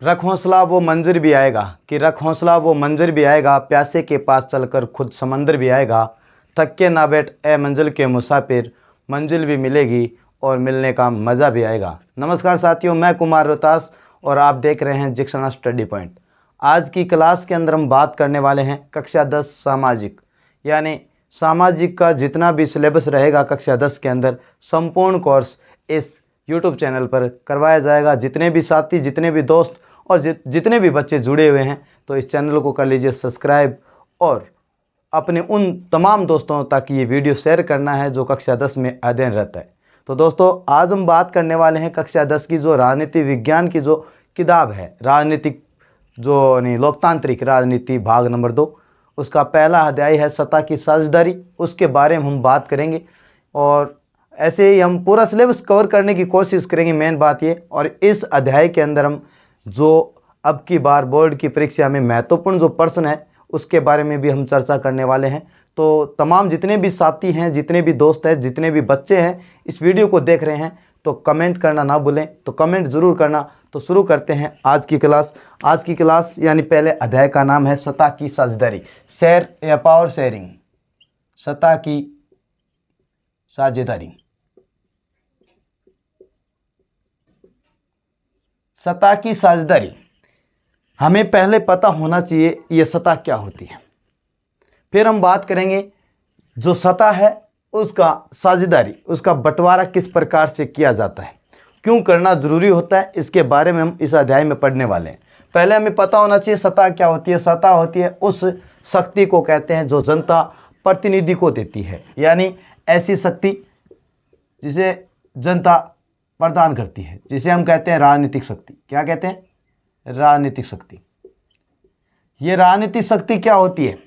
रख हौसला वो मंजिल भी आएगा, कि रख हौसला वो मंजिल भी आएगा, प्यासे के पास चलकर खुद समंदर भी आएगा। थक के ना बैठ ए मंजिल के मुसाफिर, मंजिल भी मिलेगी और मिलने का मज़ा भी आएगा। नमस्कार साथियों, मैं कुमार रोहतास और आप देख रहे हैं जिक्सना स्टडी पॉइंट। आज की क्लास के अंदर हम बात करने वाले हैं कक्षा 10 सामाजिक, यानी सामाजिक का जितना भी सिलेबस रहेगा कक्षा 10 के अंदर संपूर्ण कोर्स इस YouTube चैनल पर करवाया जाएगा। जितने भी साथी, जितने भी दोस्त और जितने भी बच्चे जुड़े हुए हैं तो इस चैनल को कर लीजिए सब्सक्राइब और अपने उन तमाम दोस्तों तक ये वीडियो शेयर करना है जो कक्षा 10 में अध्ययनरत है। तो दोस्तों, आज हम बात करने वाले हैं कक्षा 10 की जो राजनीति विज्ञान की जो किताब है, राजनीतिक जो नहीं लोकतांत्रिक राजनीति भाग नंबर 2, उसका पहला अध्याय है सत्ता की साझेदारी। उसके बारे में हम बात करेंगे और ऐसे ही हम पूरा सिलेबस कवर करने की कोशिश करेंगे। मेन बात ये, और इस अध्याय के अंदर हम जो अब की बार बोर्ड की परीक्षा में महत्वपूर्ण जो प्रश्न है उसके बारे में भी हम चर्चा करने वाले हैं। तो तमाम जितने भी साथी हैं, जितने भी दोस्त हैं, जितने भी बच्चे हैं इस वीडियो को देख रहे हैं तो कमेंट करना ना भूलें, तो कमेंट ज़रूर करना। तो शुरू करते हैं आज की क्लास। आज की क्लास यानी पहले अध्याय का नाम है सत्ता की साझेदारी, शेयर या पावर शेयरिंग, सत्ता की साझेदारी। सत्ता की साझेदारी, हमें पहले पता होना चाहिए ये सत्ता क्या होती है। फिर हम बात करेंगे जो सत्ता है उसका साझेदारी, उसका बंटवारा किस प्रकार से किया जाता है, क्यों करना ज़रूरी होता है, इसके बारे में हम इस अध्याय में पढ़ने वाले हैं। पहले हमें पता होना चाहिए सत्ता क्या होती है। सत्ता होती है उस शक्ति को कहते हैं जो जनता प्रतिनिधि को देती है, यानी ऐसी शक्ति जिसे जनता प्रदान करती है, जिसे हम कहते हैं राजनीतिक शक्ति। क्या कहते हैं? राजनीतिक शक्ति। ये राजनीतिक शक्ति क्या होती है?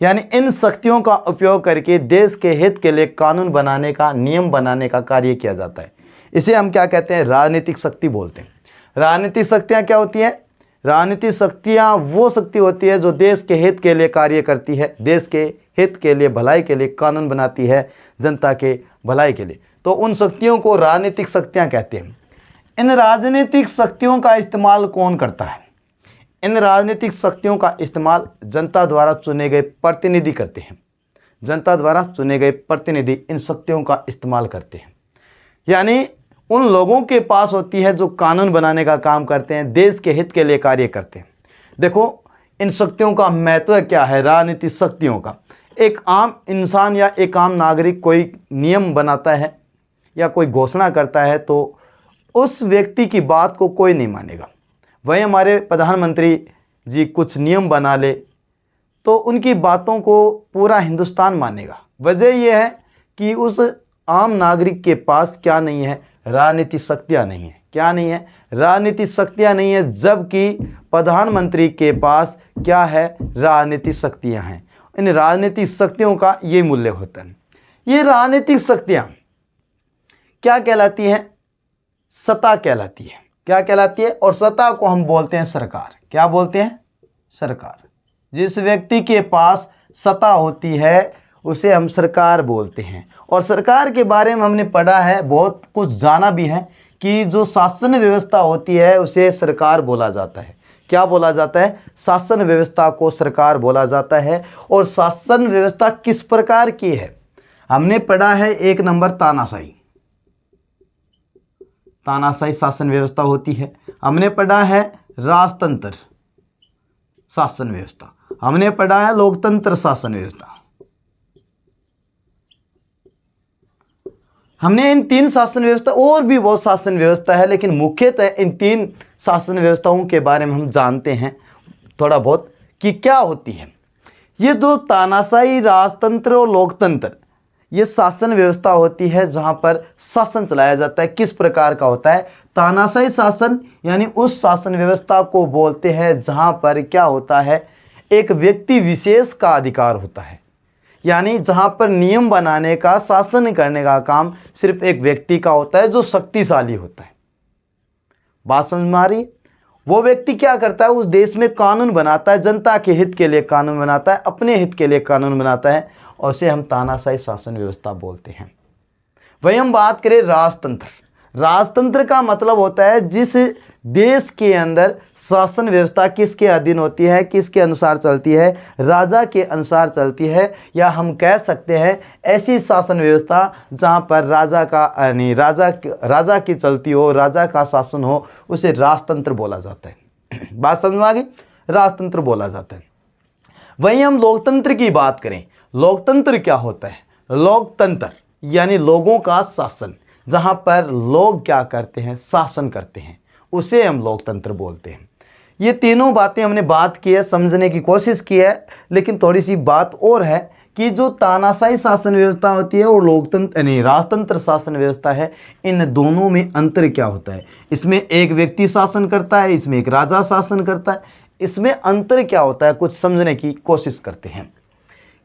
यानी इन शक्तियों का उपयोग करके देश के हित के लिए कानून बनाने का, नियम बनाने का कार्य किया जाता है। इसे हम क्या कहते हैं? राजनीतिक शक्ति बोलते हैं। राजनीतिक शक्तियाँ क्या होती हैं? राजनीतिक शक्तियाँ वो शक्ति होती है जो देश के हित के लिए कार्य करती है, देश के हित के लिए, भलाई के लिए कानून बनाती है, जनता के भलाई के लिए। तो उन शक्तियों को राजनीतिक शक्तियाँ कहते हैं। इन राजनीतिक शक्तियों का इस्तेमाल कौन करता है? इन राजनीतिक शक्तियों का इस्तेमाल जनता द्वारा चुने गए प्रतिनिधि करते हैं। जनता द्वारा चुने गए प्रतिनिधि इन शक्तियों का इस्तेमाल करते हैं, यानी उन लोगों के पास होती है जो कानून बनाने का काम करते हैं, देश के हित के लिए कार्य करते हैं। देखो इन शक्तियों का महत्व क्या है। राजनीतिक शक्तियों का, एक आम इंसान या एक आम नागरिक कोई नियम बनाता है या कोई घोषणा करता है तो उस व्यक्ति की बात को कोई नहीं मानेगा। वहीं हमारे प्रधानमंत्री जी कुछ नियम बना ले तो उनकी बातों को पूरा हिंदुस्तान मानेगा। वजह यह है कि उस आम नागरिक के पास क्या नहीं है? राजनीतिक शक्तियाँ नहीं है। क्या नहीं है? राजनीतिक शक्तियाँ नहीं है, जबकि प्रधानमंत्री के पास क्या है? राजनीतिक शक्तियाँ हैं। इन राजनीतिक शक्तियों का ये मूल्य होता है। ये राजनीतिक शक्तियाँ क्या कहलाती हैं? सत्ता कहलाती है। क्या कहलाती है? और सत्ता को हम बोलते हैं सरकार। क्या बोलते हैं? सरकार। जिस व्यक्ति के पास सत्ता होती है उसे हम सरकार बोलते हैं। और सरकार के बारे में हमने पढ़ा है, बहुत कुछ जाना भी है कि जो शासन व्यवस्था होती है उसे सरकार बोला जाता है। क्या बोला जाता है? शासन व्यवस्था को सरकार बोला जाता है। और शासन व्यवस्था किस प्रकार की है? हमने पढ़ा है 1 नंबर तानाशाही। तानाशाही शासन व्यवस्था होती है। हमने पढ़ा है राजतंत्र शासन व्यवस्था। हमने पढ़ा है लोकतंत्र शासन व्यवस्था। हमने इन 3 शासन व्यवस्था, और भी बहुत शासन व्यवस्था है, लेकिन मुख्यतः इन 3 शासन व्यवस्थाओं के बारे में हम जानते हैं थोड़ा बहुत कि क्या होती है। ये दो तानाशाही, राजतंत्र और लोकतंत्र, ये शासन व्यवस्था होती है जहां पर शासन चलाया जाता है। किस प्रकार का होता है? तानाशाही शासन, यानी उस शासन व्यवस्था को बोलते हैं जहां पर क्या होता है? एक व्यक्ति विशेष का अधिकार होता है, यानी जहां पर नियम बनाने का, शासन करने का काम सिर्फ एक व्यक्ति का होता है जो शक्तिशाली होता है। बात समझ में आ रही है? वो व्यक्ति क्या करता है? उस देश में कानून बनाता है, जनता के हित के लिए कानून बनाता है, अपने हित के लिए कानून बनाता है, और उसे हम तानाशाही शासन व्यवस्था बोलते हैं। वहीं हम बात करें राजतंत्र। राजतंत्र का मतलब होता है जिस देश के अंदर शासन व्यवस्था किसके अधीन होती है, किसके अनुसार चलती है, राजा के अनुसार चलती है, या हम कह सकते हैं ऐसी शासन व्यवस्था जहां पर राजा का यानी राजा की चलती हो, राजा का शासन हो, उसे राजतंत्र बोला जाता है। बात समझ में आ गई? राजतंत्र बोला जाता है। वहीं हम लोकतंत्र की बात करें, लोकतंत्र क्या होता है? लोकतंत्र यानी लोगों का शासन, जहां पर लोग क्या करते हैं, शासन करते हैं, उसे हम लोकतंत्र बोलते हैं। ये तीनों बातें हमने बात की है, समझने की कोशिश की है, लेकिन थोड़ी सी बात और है कि जो तानाशाही शासन व्यवस्था होती है और लोकतंत्र यानी राजतंत्र शासन व्यवस्था है, इन दोनों में अंतर क्या होता है? इसमें एक व्यक्ति शासन करता है, इसमें एक राजा शासन करता है, इसमें अंतर क्या होता है? कुछ समझने की कोशिश करते हैं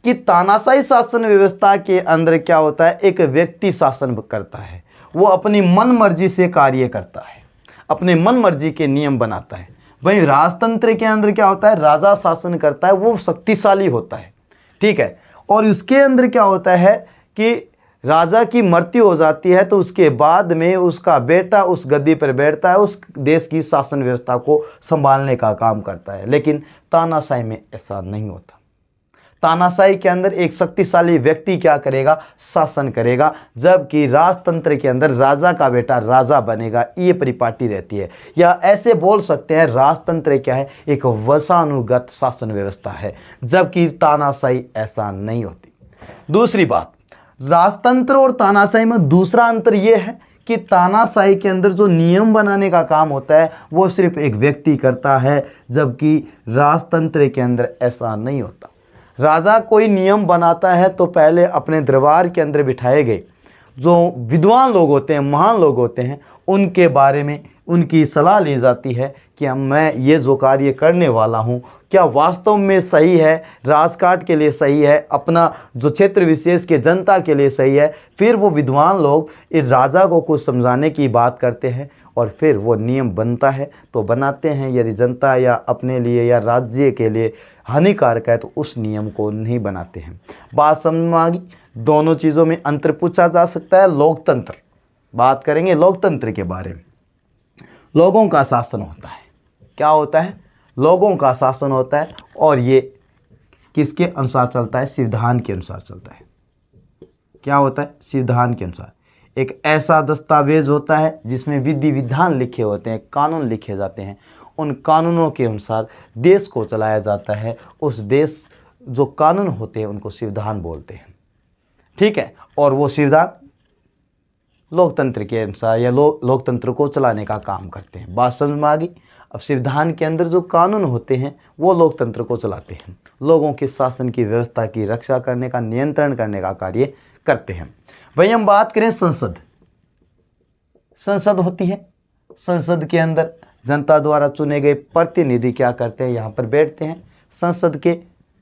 कि तानाशाही शासन व्यवस्था के अंदर क्या होता है, एक व्यक्ति शासन करता है, वो अपनी मन मर्जी से कार्य करता है, अपने मन मर्जी के नियम बनाता है। वहीं राजतंत्र के अंदर क्या होता है, राजा शासन करता है, वो शक्तिशाली होता है, ठीक है। और इसके अंदर क्या होता है कि राजा की मृत्यु हो जाती है तो उसके बाद में उसका बेटा उस गद्दी पर बैठता है, उस देश की शासन व्यवस्था को संभालने का काम करता है। लेकिन तानाशाही में ऐसा नहीं होता। तानाशाही के अंदर एक शक्तिशाली व्यक्ति क्या करेगा, शासन करेगा, जबकि राजतंत्र के अंदर राजा का बेटा राजा बनेगा, ये परिपाटी रहती है। या ऐसे बोल सकते हैं राजतंत्र क्या है, एक वंशानुगत शासन व्यवस्था है, जबकि तानाशाही ऐसा नहीं होती। दूसरी बात, राजतंत्र और तानाशाही में दूसरा अंतर यह है कि तानाशाही के अंदर जो नियम बनाने का काम होता है वो सिर्फ एक व्यक्ति करता है, जबकि राजतंत्र के अंदर ऐसा नहीं होता। राजा कोई नियम बनाता है तो पहले अपने दरबार के अंदर बिठाए गए जो विद्वान लोग होते हैं, महान लोग होते हैं, उनके बारे में उनकी सलाह ली जाती है कि मैं ये जो कार्य करने वाला हूँ क्या वास्तव में सही है, राजकाट के लिए सही है, अपना जो क्षेत्र विशेष के जनता के लिए सही है। फिर वो विद्वान लोग इस राजा को कुछ समझाने की बात करते हैं और फिर वो नियम बनता है तो बनाते हैं। यदि जनता या अपने लिए या राज्य के लिए हानिकारक है तो उस नियम को नहीं बनाते हैं। बात समझ में आ गई? दोनों चीज़ों में अंतर पूछा जा सकता है। लोकतंत्र, बात करेंगे लोकतंत्र के बारे में। लोगों का शासन होता है, क्या होता है? लोगों का शासन होता है, और ये किसके अनुसार चलता है? संविधान के अनुसार चलता है। क्या होता है? संविधान के अनुसार एक ऐसा दस्तावेज होता है जिसमें विधि विधान लिखे होते हैं, कानून लिखे जाते हैं, उन कानूनों के अनुसार देश को चलाया जाता है। उस देश जो कानून होते हैं उनको संविधान बोलते हैं, ठीक है। और वो संविधान लोकतंत्र के अनुसार या लोकतंत्र को चलाने का काम करते हैं। बात समझ में आ गई? अब संविधान के अंदर जो कानून होते हैं वो लोकतंत्र को चलाते हैं, लोगों के शासन की व्यवस्था की रक्षा करने का, नियंत्रण करने का कार्य करते हैं। वहीं हम बात करें संसद, संसद होती है। संसद के अंदर जनता द्वारा चुने गए प्रतिनिधि क्या करते हैं, यहाँ पर बैठते हैं। संसद के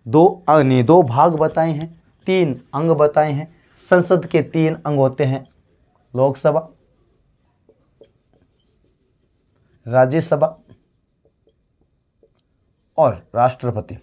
दो भाग बताए हैं, 3 अंग बताए हैं। संसद के 3 अंग होते हैं, लोकसभा, राज्यसभा और राष्ट्रपति।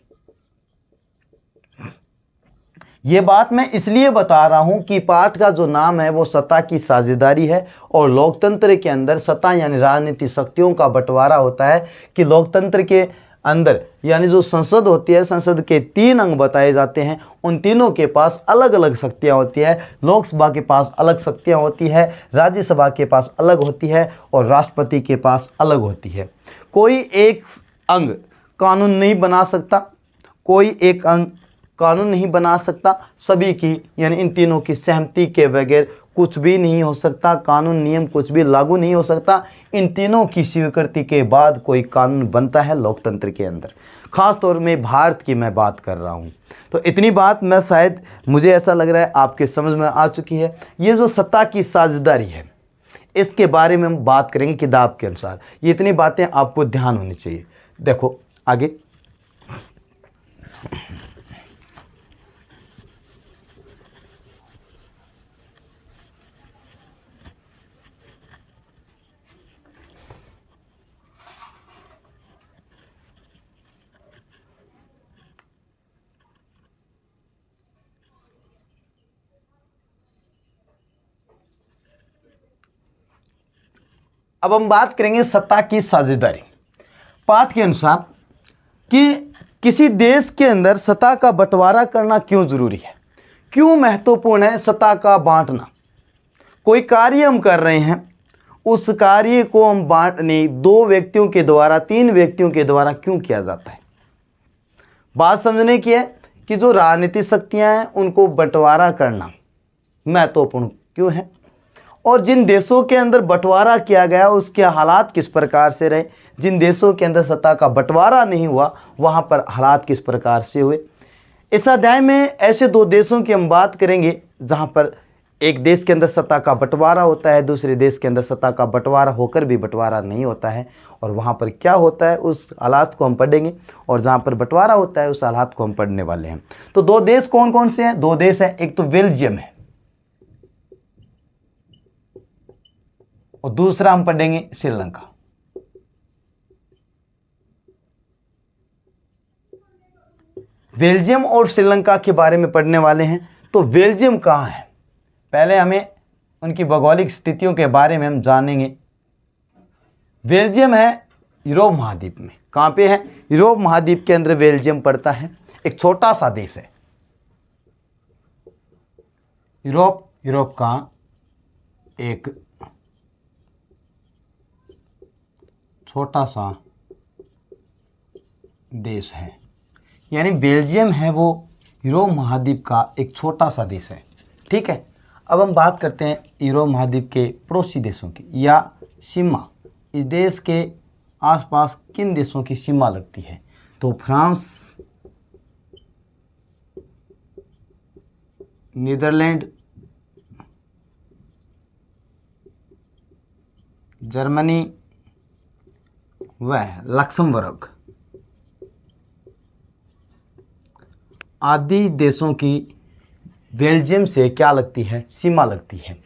ये बात मैं इसलिए बता रहा हूं कि पाठ का जो नाम है वो सत्ता की साझेदारी है, और लोकतंत्र के अंदर सत्ता यानी राजनीतिक शक्तियों का बंटवारा होता है कि लोकतंत्र के अंदर यानी जो संसद होती है, संसद के 3 अंग बताए जाते हैं। उन तीनों के पास अलग अलग शक्तियां होती है। लोकसभा के पास अलग शक्तियां होती है, राज्यसभा के पास अलग होती है और राष्ट्रपति के पास अलग होती है। कोई एक अंग कानून नहीं बना सकता, कोई एक अंग कानून नहीं बना सकता। सभी की यानी इन तीनों की सहमति के बगैर कुछ भी नहीं हो सकता, कानून नियम कुछ भी लागू नहीं हो सकता। इन तीनों की स्वीकृति के बाद कोई कानून बनता है लोकतंत्र के अंदर। खास तौर में भारत की मैं बात कर रहा हूँ। तो इतनी बात मैं शायद मुझे ऐसा लग रहा है आपके समझ में आ चुकी है। ये जो सत्ता की साझेदारी है इसके बारे में हम बात करेंगे किताब के अनुसार। ये इतनी बातें आपको ध्यान होनी चाहिए। देखो आगे, अब हम बात करेंगे सत्ता की साझेदारी। पाठ के अनुसार कि किसी देश के अंदर सत्ता का बंटवारा करना क्यों जरूरी है, क्यों महत्वपूर्ण है सत्ता का बांटना। कोई कार्य हम कर रहे हैं, उस कार्य को हम बांटने 2 व्यक्तियों के द्वारा 3 व्यक्तियों के द्वारा क्यों किया जाता है। बात समझने की है कि जो राजनीतिक शक्तियां हैं उनको बंटवारा करना महत्वपूर्ण क्यों है, और जिन देशों के अंदर बंटवारा किया गया उसके हालात किस प्रकार से रहे, जिन देशों के अंदर सत्ता का बंटवारा नहीं हुआ वहाँ पर हालात किस प्रकार से हुए। इस अध्याय में ऐसे 2 देशों की हम बात करेंगे जहाँ पर एक देश के अंदर सत्ता का बंटवारा होता है, दूसरे देश के अंदर सत्ता का बंटवारा होकर भी बंटवारा नहीं होता है, और वहाँ पर क्या होता है उस हालात को हम पढ़ेंगे, और जहाँ पर बंटवारा होता है उस हालात को हम पढ़ने वाले हैं। तो 2 देश कौन कौन से हैं? 2 देश हैं, एक तो बेल्जियम है और दूसरा हम पढ़ेंगे श्रीलंका। बेल्जियम और श्रीलंका के बारे में पढ़ने वाले हैं। तो बेल्जियम कहाँ है, पहले हमें उनकी भौगोलिक स्थितियों के बारे में हम जानेंगे। बेल्जियम है यूरोप महाद्वीप में। कहाँ पे है? यूरोप महाद्वीप के अंदर बेल्जियम पड़ता है। एक छोटा सा देश है। यूरोप का एक छोटा सा देश है, यानी बेल्जियम है वो यूरोप महाद्वीप का एक छोटा सा देश है। ठीक है, अब हम बात करते हैं यूरोप महाद्वीप के पड़ोसी देशों की या सीमा। इस देश के आसपास किन देशों की सीमा लगती है? तो फ्रांस, नीदरलैंड, जर्मनी व लक्समबर्ग आदि देशों की बेल्जियम से क्या लगती है? सीमा लगती है।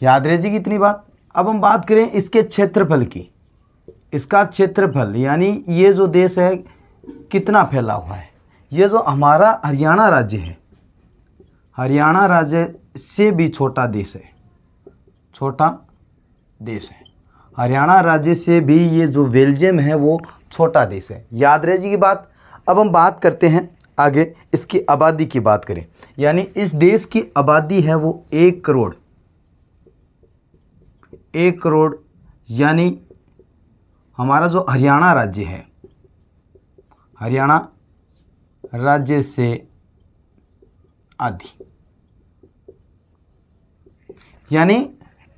याद रखिए इतनी बात। अब हम बात करें इसके क्षेत्रफल की। इसका क्षेत्रफल यानी ये जो देश है कितना फैला हुआ है। ये जो हमारा हरियाणा राज्य है, हरियाणा राज्य से भी छोटा देश है, छोटा देश है। हरियाणा राज्य से भी ये जो बेल्जियम है वो छोटा देश है। याद रखिए की बात। अब हम बात करते हैं आगे इसकी आबादी की बात करें, यानी इस देश की आबादी है वो 1 करोड़। 1 करोड़ यानी हमारा जो हरियाणा राज्य है, हरियाणा राज्य से आधी, यानी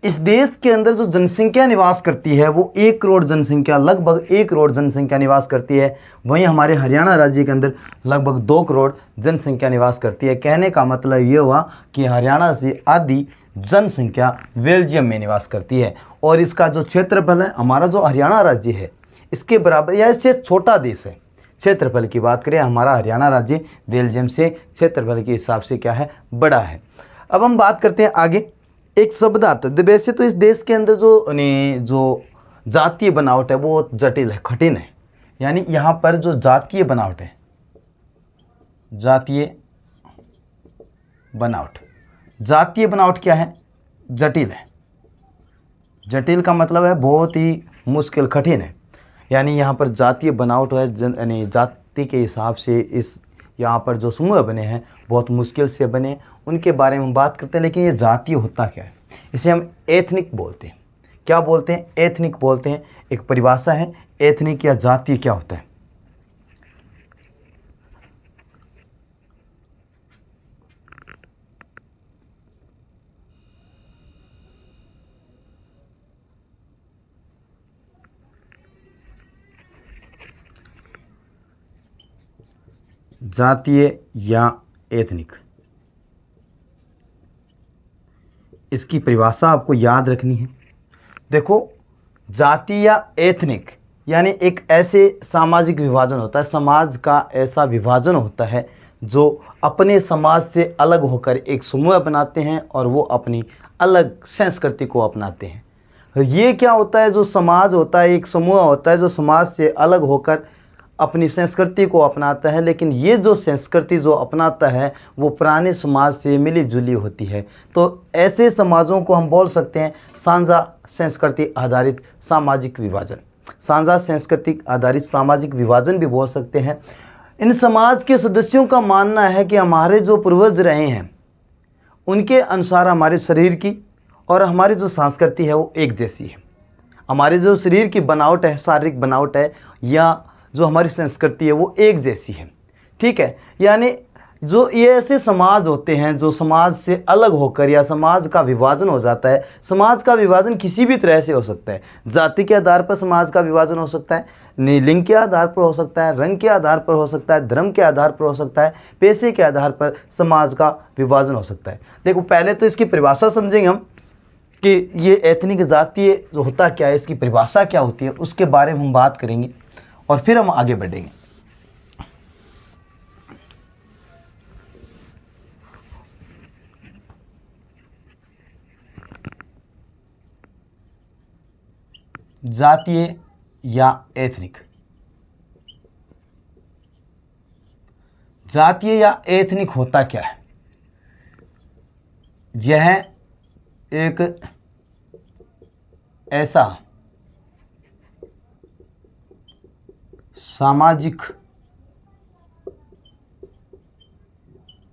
इस देश के अंदर जो जनसंख्या निवास करती है वो 1 करोड़ जनसंख्या, लगभग 1 करोड़ जनसंख्या निवास करती है। वहीं हमारे हरियाणा राज्य के अंदर लगभग 2 करोड़ जनसंख्या निवास करती है। कहने का मतलब ये हुआ कि हरियाणा से आधी जनसंख्या बेल्जियम में निवास करती है, और इसका जो क्षेत्रफल है, हमारा जो हरियाणा राज्य है इसके बराबर या इससे छोटा देश है। क्षेत्रफल की बात करें, हमारा हरियाणा राज्य बेल्जियम से क्षेत्रफल के हिसाब से क्या है? बड़ा है। अब हम बात करते हैं आगे एक शब्द आता है। वैसे तो इस देश के अंदर जो जातीय बनावट है वो जटिल है, कठिन है। यानी यहाँ पर जो जातीय बनावट है, जातीय बनावट क्या है? जटिल है। जटिल का मतलब है बहुत ही मुश्किल, कठिन है। यानी यहाँ पर जातीय बनावट है, यानी जाति के हिसाब से इस यहाँ पर जो समूह बने हैं बहुत मुश्किल से बने, उनके बारे में हम बात करते हैं। लेकिन ये जातीय होता क्या है? इसे हम एथनिक बोलते हैं। क्या बोलते हैं? एथनिक बोलते हैं। एक परिभाषा है एथनिक या जातीय क्या होता है। जातीय या एथनिक, इसकी परिभाषा आपको याद रखनी है। देखो, जाति या एथनिक यानी एक ऐसे सामाजिक विभाजन होता है, समाज का ऐसा विभाजन होता है जो अपने समाज से अलग होकर एक समूह बनाते हैं और वो अपनी अलग संस्कृति को अपनाते हैं। ये क्या होता है? जो समाज होता है, एक समूह होता है जो समाज से अलग होकर अपनी संस्कृति को अपनाता है, लेकिन ये जो संस्कृति जो अपनाता है वो पुराने समाज से मिली जुली होती है। तो ऐसे समाजों को हम बोल सकते हैं साझा संस्कृति आधारित सामाजिक विभाजन। साझा संस्कृति आधारित सामाजिक विभाजन भी बोल सकते हैं। इन समाज के सदस्यों का मानना है कि हमारे जो पूर्वज रहे हैं उनके अनुसार हमारे शरीर की और हमारी जो संस्कृति है वो एक जैसी है। हमारे जो शरीर की बनावट है, शारीरिक बनावट है, या जो हमारी संस्कृति है वो एक जैसी है। ठीक है, यानी जो ये ऐसे समाज होते हैं जो समाज से अलग होकर या समाज का विभाजन हो जाता है। समाज का विभाजन किसी भी तरह से हो सकता है। जाति के आधार पर समाज का विभाजन हो सकता है, लिंग के आधार पर हो सकता है, रंग के आधार पर हो सकता है, धर्म के आधार पर हो सकता है, पैसे के आधार पर समाज का विभाजन हो सकता है। देखो, पहले तो इसकी परिभाषा समझेंगे हम कि ये एथनिक जातीय जो होता क्या है, इसकी परिभाषा क्या होती है, उसके बारे में हम बात करेंगे और फिर हम आगे बढ़ेंगे। जातीय या एथनिक। जातीय या एथनिक होता क्या है? यह एक ऐसा सामाजिक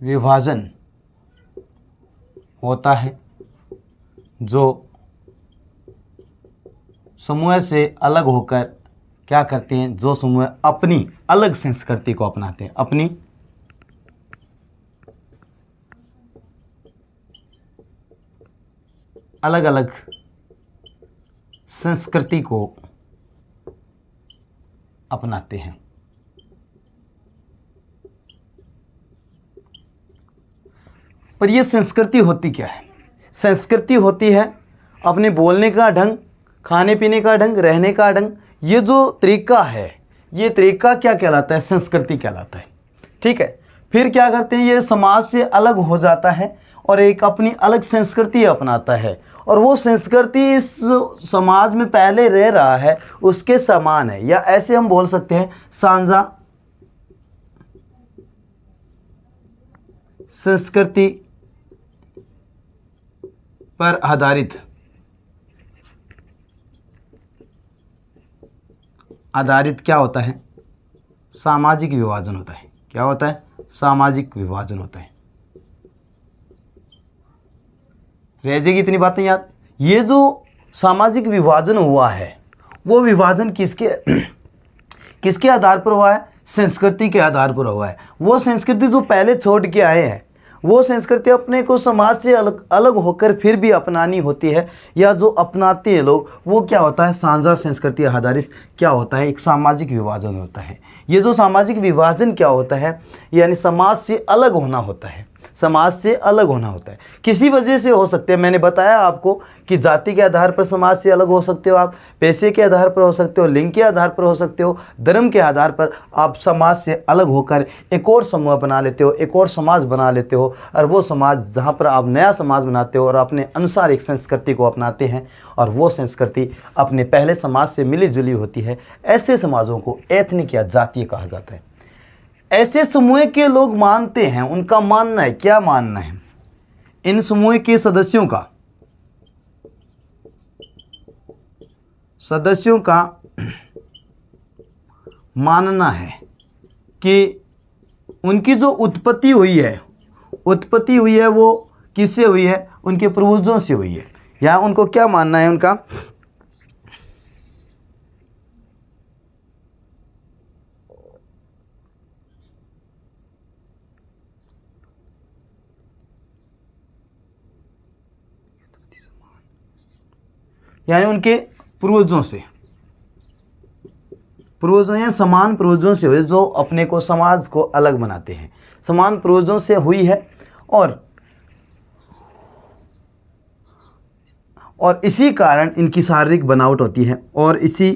विभाजन होता है जो समूह से अलग होकर क्या करते हैं, जो समूह अपनी अलग संस्कृति को अपनाते हैं, अपनी अलग अलग संस्कृति को अपनाते हैं। पर यह संस्कृति होती क्या है? संस्कृति होती है अपने बोलने का ढंग, खाने पीने का ढंग, रहने का ढंग। ये जो तरीका है, ये तरीका क्या कहलाता है? संस्कृति कहलाता है। ठीक है, फिर क्या करते हैं, ये समाज से अलग हो जाता है और एक अपनी अलग संस्कृति अपनाता है, और वो संस्कृति इस समाज में पहले रह रहा है उसके समान है, या ऐसे हम बोल सकते हैं साझा संस्कृति पर आधारित क्या होता है? सामाजिक विभाजन होता है। क्या होता है? सामाजिक विभाजन होता है। रह जाएगी इतनी बातें याद। ये जो सामाजिक विभाजन हुआ है वो विभाजन किसके आधार पर हुआ है? संस्कृति के आधार पर हुआ है। वो संस्कृति जो पहले छोड़ के आए हैं वो संस्कृति अपने को समाज से अलग होकर फिर भी अपनानी होती है, या जो अपनाते हैं लोग वो क्या होता है? साझा संस्कृति आधारित क्या होता है? एक सामाजिक विभाजन होता है। ये जो सामाजिक विभाजन क्या होता है, यानी समाज से अलग होना होता है। समाज से अलग होना होता है, किसी वजह से हो सकते हैं। मैंने बताया आपको कि जाति के आधार पर समाज से अलग हो सकते हो आप, पैसे के आधार पर हो सकते हो, लिंग के आधार पर हो सकते हो, धर्म के आधार पर आप समाज से अलग होकर एक और समूह बना लेते हो, एक और समाज बना लेते हो, और वो समाज जहाँ पर आप नया समाज बनाते हो और अपने अनुसार एक संस्कृति को अपनाते हैं, और वो संस्कृति अपने पहले समाज से मिली जुली होती है। ऐसे समाजों को एथनिक या जातीय कहा जाता है। ऐसे समूह के लोग मानते हैं, उनका मानना है, क्या मानना है? इन समूह के सदस्यों का मानना है कि उनकी जो उत्पत्ति हुई है वो किससे हुई है? उनके पूर्वजों से हुई है। या उनको क्या मानना है उनका? यानी उनके पूर्वजों या समान पूर्वजों से हुए, जो अपने को समाज को अलग बनाते हैं, समान पूर्वजों से हुई है। और इसी कारण इनकी शारीरिक बनावट होती है, और इसी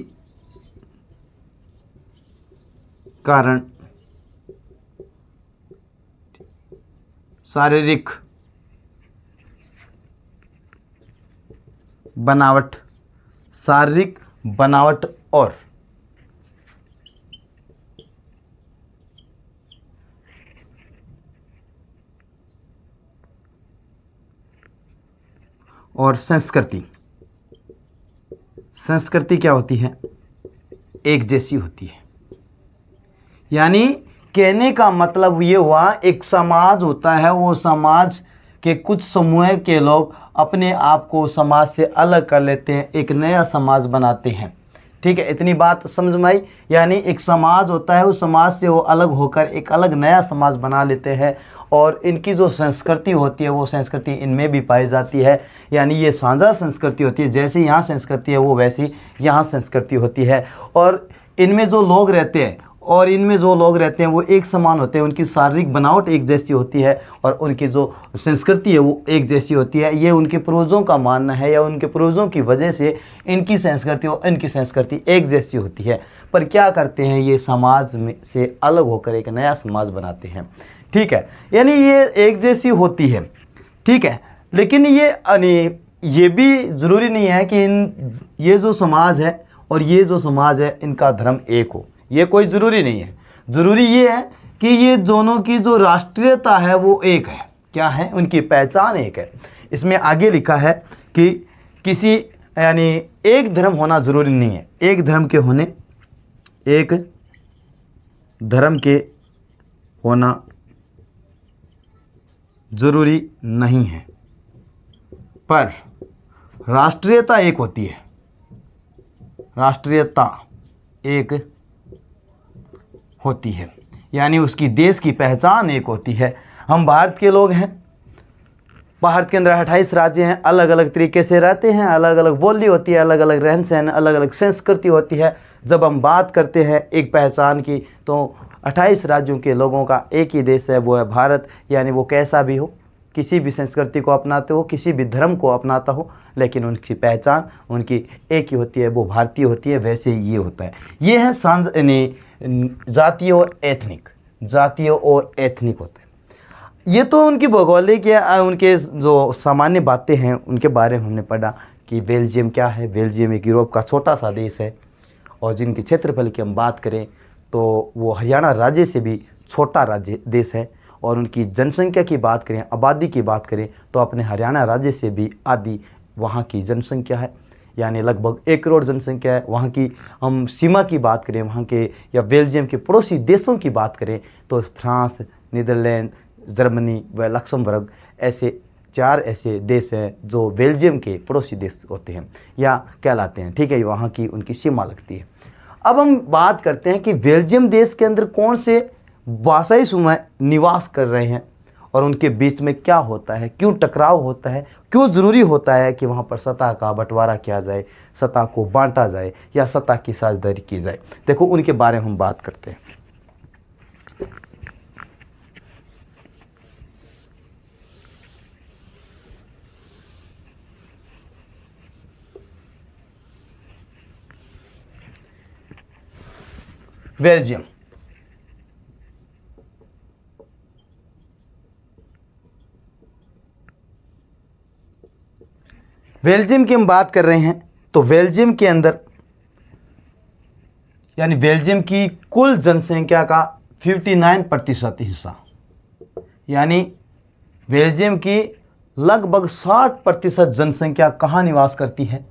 कारण शारीरिक बनावट और और संस्कृति, संस्कृति क्या होती है? एक जैसी होती है। यानी कहने का मतलब ये हुआ, एक समाज होता है, वो समाज के कुछ समूह के लोग अपने आप को समाज से अलग कर लेते हैं, एक नया समाज बनाते हैं। ठीक है, इतनी बात समझ में आई। यानी एक समाज होता है, उस समाज से वो अलग होकर एक अलग नया समाज बना लेते हैं, और इनकी जो संस्कृति होती है वो संस्कृति इनमें भी पाई जाती है। यानी ये साझा संस्कृति होती है, जैसे यहाँ संस्कृति है वो वैसी यहाँ संस्कृति होती है। और इनमें जो लोग रहते हैं वो एक समान होते हैं, उनकी शारीरिक बनावट एक जैसी होती है, और उनकी जो संस्कृति है वो एक जैसी होती है। ये उनके पूर्वजों का मानना है, या उनके पूर्वजों की वजह से इनकी संस्कृति और इनकी संस्कृति एक जैसी होती है। पर क्या करते हैं, ये समाज में से अलग होकर एक नया समाज बनाते हैं। ठीक है, यानी ये एक जैसी होती है। ठीक है, लेकिन ये भी ज़रूरी नहीं है कि ये जो समाज है और ये जो समाज है इनका धर्म एक हो, ये कोई ज़रूरी नहीं है। ज़रूरी ये है कि ये दोनों की जो राष्ट्रीयता है वो एक है। क्या है? उनकी पहचान एक है। इसमें आगे लिखा है कि किसी यानी एक धर्म होना ज़रूरी नहीं है, एक धर्म के होना ज़रूरी नहीं है, पर राष्ट्रीयता एक होती है, राष्ट्रीयता एक होती है। यानी उसकी देश की पहचान एक होती है। हम भारत के लोग हैं, भारत के अंदर 28 राज्य हैं, अलग अलग तरीके से रहते हैं, अलग अलग बोली होती है, अलग अलग रहन सहन, अलग अलग संस्कृति होती है। जब हम बात करते हैं एक पहचान की, तो 28 राज्यों के लोगों का एक ही देश है, वो है भारत। यानी वो कैसा भी हो, किसी भी संस्कृति को अपनाते हो, किसी भी धर्म को अपनाता हो, लेकिन उनकी पहचान उनकी एक ही होती है, वो भारतीय होती है। वैसे ही ये होता है, ये है जातीय और एथनिक होता है। ये तो उनकी भौगोलिक या उनके जो सामान्य बातें हैं उनके बारे में हमने पढ़ा कि बेल्जियम क्या है। बेल्जियम एक यूरोप का छोटा सा देश है, और जिनकी क्षेत्रफल की हम बात करें तो वो हरियाणा राज्य से भी छोटा देश है। और उनकी जनसंख्या की बात करें, आबादी की बात करें, तो अपने हरियाणा राज्य से भी आधी वहाँ की जनसंख्या है, यानी लगभग 1 करोड़ जनसंख्या है। वहाँ की हम सीमा की बात करें, वहाँ के या बेल्जियम के पड़ोसी देशों की बात करें तो फ्रांस, नीदरलैंड, जर्मनी व लक्समबर्ग ऐसे 4 ऐसे देश हैं जो बेल्जियम के पड़ोसी देश होते हैं या कहलाते हैं। ठीक है, वहाँ की उनकी सीमा लगती है। अब हम बात करते हैं कि बेल्जियम देश के अंदर कौन से भाषाई समूह निवास कर रहे हैं, और उनके बीच में क्या होता है, क्यों टकराव होता है, क्यों ज़रूरी होता है कि वहाँ पर सत्ता का बंटवारा किया जाए, सत्ता को बांटा जाए या सत्ता की साझेदारी की जाए। देखो, उनके बारे में हम बात करते हैं। बेल्जियम, बेल्जियम की हम बात कर रहे हैं तो बेल्जियम के अंदर यानी बेल्जियम की कुल जनसंख्या का 59% हिस्सा, यानी बेल्जियम की लगभग 60% जनसंख्या कहाँ निवास करती है?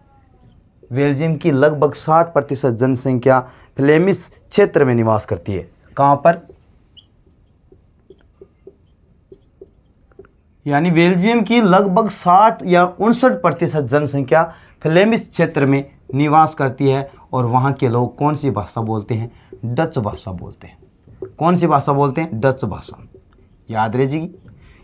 बेल्जियम की लगभग 60% जनसंख्या फ्लेमिश क्षेत्र में निवास करती है। कहाँ पर? यानी बेल्जियम की लगभग 60 या 59% जनसंख्या फ्लेमिश क्षेत्र में निवास करती है, और वहाँ के लोग कौन सी भाषा बोलते हैं? डच भाषा बोलते हैं। कौन सी भाषा बोलते हैं? डच भाषा। याद रखिएगी,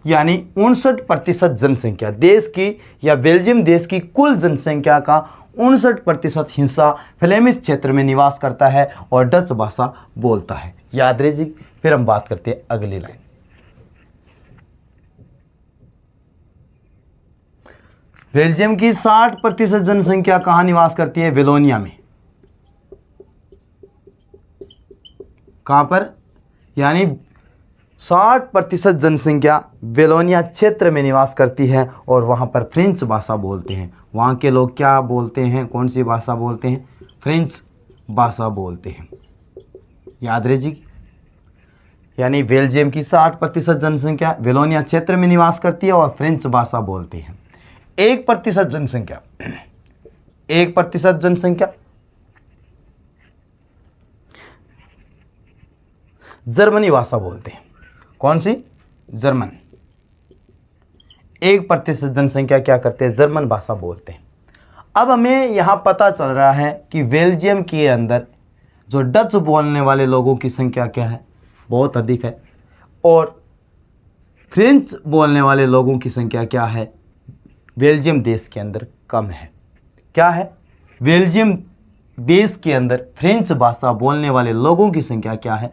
यानी 59% जनसंख्या देश की या बेल्जियम देश की कुल जनसंख्या का 59% हिस्सा फ्लेमिश क्षेत्र में निवास करता है और डच भाषा बोलता है। याद रखिए। फिर हम बात करते हैं अगली लाइन। बेल्जियम की 60% जनसंख्या कहाँ निवास करती है? वेलोनिया में। कहाँ पर? यानी 60% जनसंख्या वेलोनिया क्षेत्र में निवास करती है, और वहाँ पर फ्रेंच भाषा बोलते हैं। वहाँ के लोग क्या बोलते हैं? कौन सी भाषा बोलते हैं? फ्रेंच भाषा बोलते हैं। याद रखिए, यानी बेल्जियम की 60% जनसंख्या वेलोनिया क्षेत्र में निवास करती है और फ्रेंच भाषा बोलते हैं। 1% जनसंख्या, 1% जनसंख्या जर्मनी भाषा बोलते हैं। कौन सी? जर्मन। 1% जनसंख्या क्या करते हैं? जर्मन भाषा बोलते हैं। अब हमें यहाँ पता चल रहा है कि बेल्जियम के अंदर जो डच बोलने वाले लोगों की संख्या क्या है? बहुत अधिक है। और फ्रेंच बोलने वाले लोगों की संख्या क्या है? बेल्जियम देश के अंदर कम है। क्या है? बेल्जियम देश के अंदर फ्रेंच भाषा बोलने वाले लोगों की संख्या क्या है?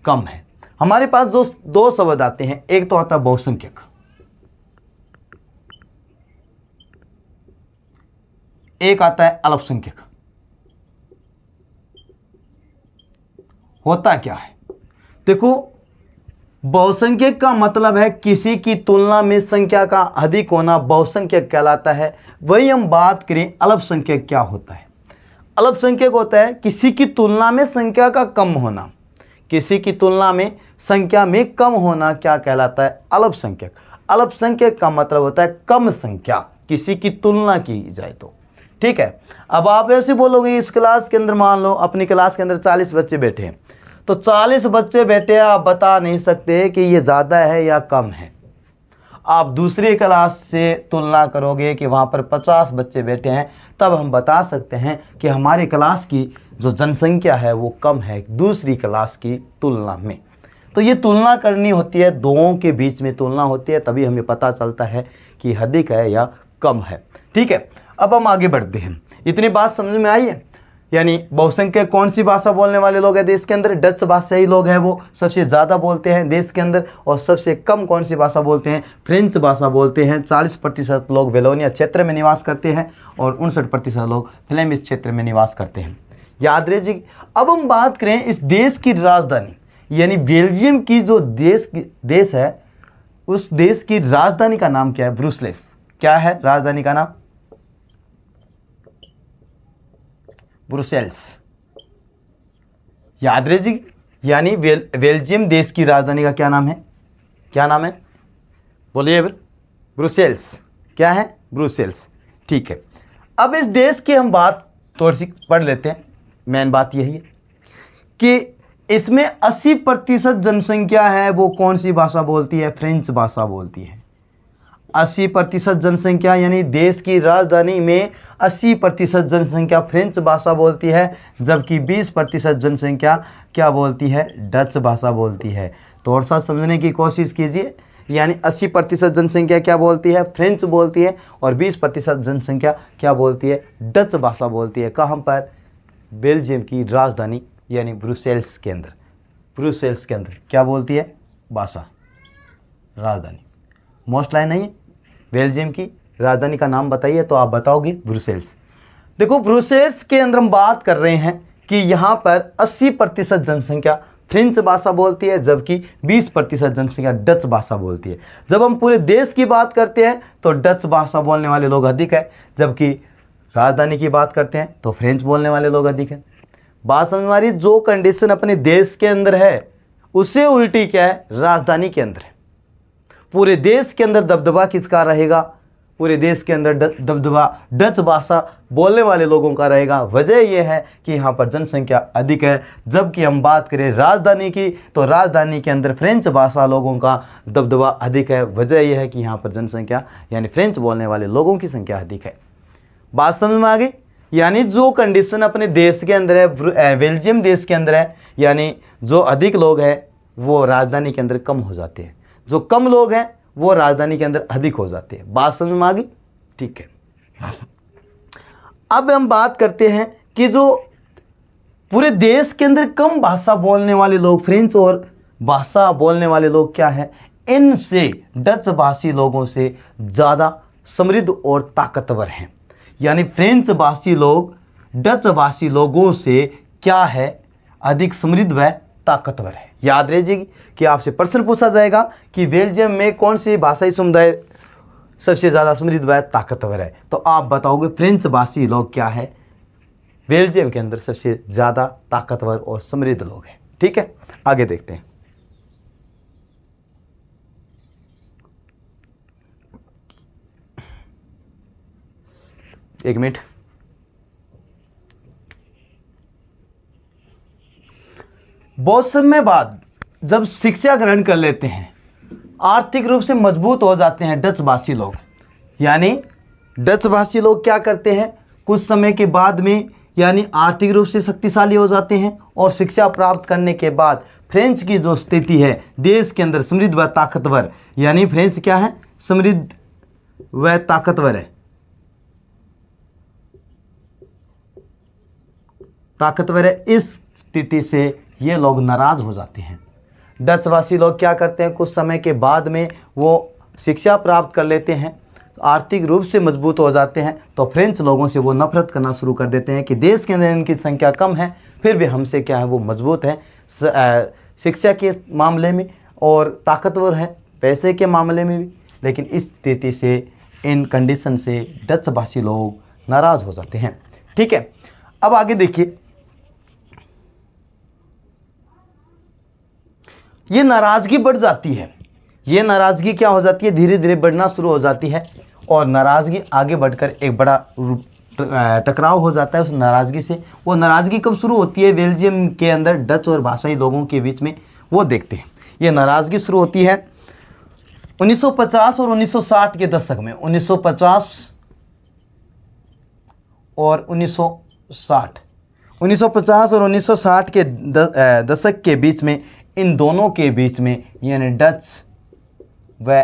कम है। हमारे पास जो दो शब्द आते हैं, एक तो आता है बहुसंख्यक, एक आता है अल्पसंख्यक। होता क्या है? देखो, बहुसंख्यक का मतलब है किसी की तुलना में संख्या का अधिक होना बहुसंख्यक कहलाता है। वही हम बात करें अल्पसंख्यक क्या होता है? अल्पसंख्यक होता है किसी की तुलना में संख्या का कम होना। किसी की तुलना में संख्या में कम होना क्या कहलाता है? अल्पसंख्यक। अल्पसंख्यक का मतलब होता है कम संख्या, किसी की तुलना की जाए तो। ठीक है। अब आप ऐसे बोलोगे, इस क्लास के अंदर मान लो अपनी क्लास के अंदर 40 बच्चे बैठे हैं, तो 40 बच्चे बैठे हैं, आप बता नहीं सकते कि ये ज़्यादा है या कम है। आप दूसरी क्लास से तुलना करोगे कि वहाँ पर 50 बच्चे बैठे हैं, तब हम बता सकते हैं कि हमारी क्लास की जो जनसंख्या है वो कम है दूसरी क्लास की तुलना में। तो ये तुलना करनी होती है, दोनों के बीच में तुलना होती है, तभी हमें पता चलता है कि अधिक है या कम है। ठीक है। अब हम आगे बढ़ते हैं। इतनी बात समझ में आई है? यानी बहुसंख्यक कौन सी भाषा बोलने वाले लोग हैं देश के अंदर? डच भाषाई लोग हैं, वो सबसे ज़्यादा बोलते हैं देश के अंदर। और सबसे कम कौन सी भाषा बोलते हैं? फ्रेंच भाषा बोलते हैं। 40% लोग वेलोनिया क्षेत्र में निवास करते हैं और 59% लोग फ्लेमिश क्षेत्र में निवास करते हैं। याद रहे। अब हम बात करें इस देश की राजधानी, यानी बेल्जियम की जो देश है, उस देश की राजधानी का नाम क्या है? ब्रुसेल्स। क्या है राजधानी का नाम? ब्रुसेल्स। याद रहे। यानी बेल्जियम देश की राजधानी का क्या नाम है? क्या नाम है? बोलिए। ब्रुसेल्स। क्या है? ब्रुसेल्स। ठीक है। अब इस देश की हम बात थोड़ी सी पढ़ लेते हैं। मेन बात यही है कि इसमें 80% जनसंख्या है वो कौन सी भाषा बोलती है? फ्रेंच भाषा बोलती है। 80% जनसंख्या, यानी देश की राजधानी में 80% जनसंख्या फ्रेंच भाषा बोलती है, जबकि 20% जनसंख्या क्या बोलती है? डच भाषा बोलती है। थोड़ा सा समझने की कोशिश कीजिए। यानी 80% जनसंख्या क्या बोलती है? फ्रेंच बोलती है। और 20% जनसंख्या क्या बोलती है? डच भाषा बोलती है। कहाँ पर? बेल्जियम की राजधानी यानी ब्रुसेल्स के अंदर। ब्रुसेल्स के अंदर क्या बोलती है भाषा? राजधानी। मोस्ट लाइन नहीं है। बेल्जियम की राजधानी का नाम बताइए तो आप बताओगे ब्रुसेल्स। देखो, ब्रुसेल्स के अंदर हम बात कर रहे हैं कि यहाँ पर 80% जनसंख्या फ्रेंच भाषा बोलती है, जबकि 20% जनसंख्या डच भाषा बोलती है। जब हम पूरे देश की बात करते हैं तो डच भाषा बोलने वाले लोग अधिक है, जबकि राजधानी की बात करते हैं तो फ्रेंच बोलने वाले लोग अधिक हैं। बात समझ में आ रही? जो कंडीशन अपने देश के अंदर है उससे उल्टी क्या है? राजधानी के अंदर है। पूरे देश के अंदर दबदबा किसका रहेगा? पूरे देश के अंदर दबदबा डच भाषा बोलने वाले लोगों का रहेगा। वजह यह है कि यहाँ पर जनसंख्या अधिक है। जबकि हम बात करें राजधानी की तो राजधानी के अंदर फ्रेंच भाषा लोगों का दबदबा अधिक है। वजह यह है कि यहाँ पर जनसंख्या यानी फ्रेंच बोलने वाले लोगों की संख्या अधिक है। बात समझ में आ गई? यानी जो कंडीशन अपने देश के अंदर है, बेल्जियम देश के अंदर है, यानी जो अधिक लोग हैं वो राजधानी के अंदर कम हो जाते हैं, जो कम लोग हैं वो राजधानी के अंदर अधिक हो जाते हैं। बात समझ में आ गई? ठीक है। अब हम बात करते हैं कि जो पूरे देश के अंदर कम भाषा बोलने वाले लोग, फ्रेंच और भाषा बोलने वाले लोग क्या है? इनसे डच भाषी लोगों से ज़्यादा समृद्ध और ताकतवर हैं। यानी फ्रेंच भाषी लोग डच भाषी लोगों से क्या है? अधिक समृद्ध व ताकतवर है। याद रखिएगा कि आपसे प्रश्न पूछा जाएगा कि बेल्जियम में कौन सी भाषाई समुदाय सबसे ज़्यादा समृद्ध व ताकतवर है, तो आप बताओगे फ्रेंच भाषी लोग क्या है? बेल्जियम के अंदर सबसे ज़्यादा ताकतवर और समृद्ध लोग हैं। ठीक है, आगे देखते हैं। एक मिनट। बहुत समय बाद जब शिक्षा ग्रहण कर लेते हैं, आर्थिक रूप से मजबूत हो जाते हैं डच भाषी लोग। यानी डच भाषी लोग क्या करते हैं, कुछ समय के बाद में यानी आर्थिक रूप से शक्तिशाली हो जाते हैं और शिक्षा प्राप्त करने के बाद फ्रेंच की जो स्थिति है देश के अंदर समृद्ध व ताकतवर, यानी फ्रेंच क्या है, समृद्ध व ताकतवर है, ताकतवर है। इस स्थिति से ये लोग नाराज हो जाते हैं। डचवासी लोग क्या करते हैं, कुछ समय के बाद में वो शिक्षा प्राप्त कर लेते हैं, आर्थिक रूप से मजबूत हो जाते हैं, तो फ्रेंच लोगों से वो नफरत करना शुरू कर देते हैं कि देश के अंदर इनकी संख्या कम है फिर भी हमसे क्या है वो मजबूत है शिक्षा के मामले में और ताकतवर है पैसे के मामले में भी। लेकिन इस स्थिति से, इन कंडीशन से डच भाषी लोग नाराज़ हो जाते हैं। ठीक है, अब आगे देखिए, ये नाराज़गी बढ़ जाती है। ये नाराज़गी क्या हो जाती है, धीरे धीरे बढ़ना शुरू हो जाती है और नाराज़गी आगे बढ़कर एक बड़ा टकराव हो जाता है उस नाराज़गी से। वो नाराज़गी कब शुरू होती है, बेल्जियम के अंदर डच और भाषाई लोगों के बीच में, वो देखते हैं। ये नाराज़गी शुरू होती है 1950 और 1960 के दशक में। 1950 और 1960, 1950 और 1960 के दशक के बीच में, इन दोनों के बीच में यानी डच व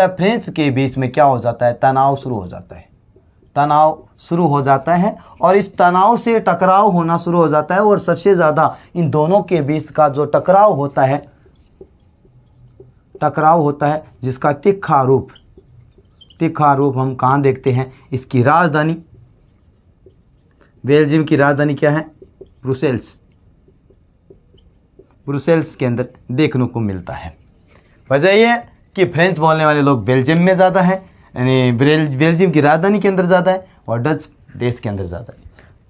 फ्रेंच के बीच में क्या हो जाता है, तनाव शुरू हो जाता है। तनाव शुरू हो जाता है और इस तनाव से टकराव होना शुरू हो जाता है। और सबसे ज़्यादा इन दोनों के बीच का जो टकराव होता है जिसका तीखा रूप हम कहाँ देखते हैं, इसकी राजधानी, बेल्जियम की राजधानी क्या है, ब्रुसेल्स के अंदर देखने को मिलता है। वजह यह है कि फ्रेंच बोलने वाले लोग बेल्जियम में ज़्यादा है, यानी बेल्जियम की राजधानी के अंदर ज़्यादा है और डच देश के अंदर ज़्यादा है।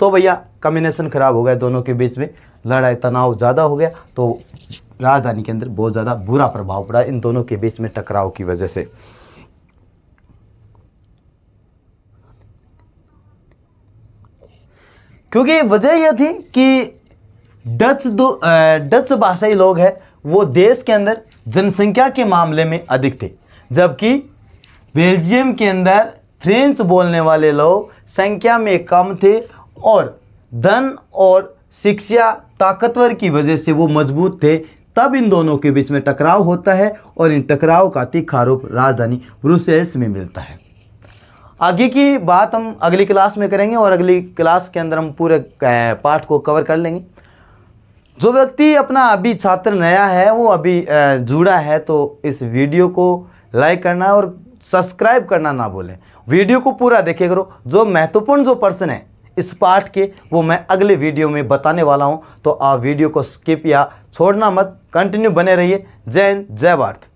तो भैया कम्बिनेशन ख़राब हो गया, दोनों के बीच में लड़ाई तनाव ज़्यादा हो गया, तो राजधानी के अंदर बहुत ज़्यादा बुरा प्रभाव पड़ा इन दोनों के बीच में टकराव की वजह से। क्योंकि वजह यह थी कि डच भाषाई लोग हैं वो देश के अंदर जनसंख्या के मामले में अधिक थे, जबकि बेल्जियम के अंदर फ्रेंच बोलने वाले लोग संख्या में कम थे और धन और शिक्षा ताकतवर की वजह से वो मजबूत थे। तब इन दोनों के बीच में टकराव होता है और इन टकराव का तीखा रूप राजधानी ब्रुसेल्स में मिलता है। आगे की बात हम अगली क्लास में करेंगे और अगली क्लास के अंदर हम पूरे पाठ को कवर कर लेंगे। जो व्यक्ति अपना अभी छात्र नया है, वो अभी जुड़ा है, तो इस वीडियो को लाइक करना और सब्सक्राइब करना ना भूलें। वीडियो को पूरा देखे करो। जो महत्वपूर्ण जो पर्सन है इस पाठ के, वो मैं अगले वीडियो में बताने वाला हूं, तो आप वीडियो को स्किप या छोड़ना मत, कंटिन्यू बने रहिए। जय हिंद, जय भारत।